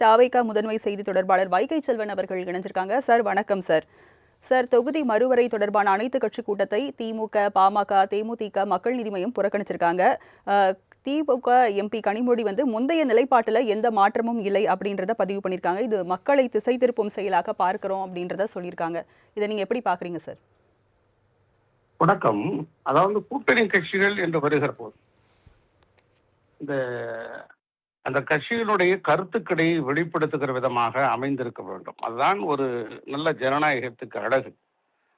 தாவேகா முதன்மை செய்தி தொடர்பாளர் வைகை செல்வன் அவர்கள் இணைஞ்சிருக்காங்க. சார் வணக்கம் சார். சார், தொகுதி மறுவரை தொடர்பான அனைத்து கட்சி கூட்டத்தை திமுக, பாமக, தேமுதிக, மக்கள் நீதி மய்யம் புறக்கணிச்சிருக்காங்க. திமுக எம்பி கனிமொழி முந்தைய நிலைப்பாட்டில் எந்த மாற்றமும் இல்லை அப்படின்றத பதிவு பண்ணியிருக்காங்க. இது மக்களை திசை திருப்பும் செயலாக பார்க்கிறோம் அப்படின்றத சொல்லியிருக்காங்க. இதை நீங்க எப்படி பாக்குறீங்க சார்? வணக்கம். அதாவது கூட்டணி கட்சிகள் என்று வருகிற போது இந்த அந்த கட்சிகளுடைய கருத்துக்களை வெளிப்படுத்துகிற விதமாக அமைந்திருக்க வேண்டும். அதுதான் ஒரு நல்ல ஜனநாயகத்துக்கு அழகு.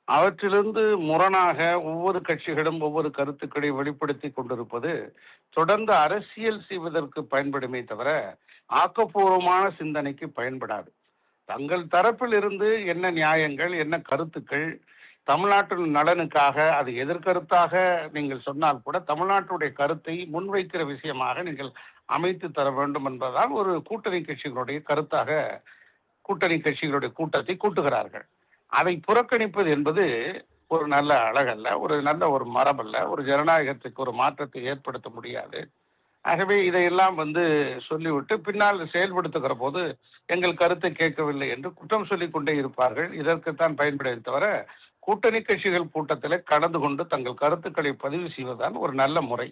அவற்றிலிருந்து முரணாக ஒவ்வொரு கட்சிகளும் ஒவ்வொரு கருத்துக்களை வெளிப்படுத்தி கொண்டிருப்பது தொடர்ந்து அரசியல் செய்வதற்கு பயன்படுமே தவிர ஆக்கப்பூர்வமான சிந்தனைக்கு பயன்படாது. தங்கள் தரப்பில் இருந்து என்ன நியாயங்கள், என்ன கருத்துக்கள், தமிழ்நாட்டின் நலனுக்காக அது எதிர்கருத்தாக நீங்கள் சொன்னால் கூட தமிழ்நாட்டுடைய கருத்தை முன்வைக்கிற விஷயமாக நீங்கள் அமைத்து தர வேண்டும் என்பதால் ஒரு கூட்டணி கட்சிகளுடைய கருத்தாக கூட்டணி கட்சிகளுடைய கூட்டத்தை கூட்டுகிறார்கள். அதை புறக்கணிப்பது என்பது ஒரு நல்ல அழகல்ல, ஒரு நல்ல ஒரு மரபல்ல, ஒரு ஜனநாயகத்துக்கு ஒரு மாற்றத்தை ஏற்படுத்த முடியாது. ஆகவே இதையெல்லாம் சொல்லிவிட்டு பின்னால் செயல்படுத்துகிற போது எங்கள் கருத்தை கேட்கவில்லை என்று குற்றம் சொல்லிக் கொண்டே இருப்பார்கள். இதற்குத்தான் பயன்படுத்த தவிர கூட்டணி கட்சிகள் கூட்டத்தில் கலந்து கொண்டு தங்கள் கருத்துக்களை பதிவு செய்வதுதான் ஒரு நல்ல முறை.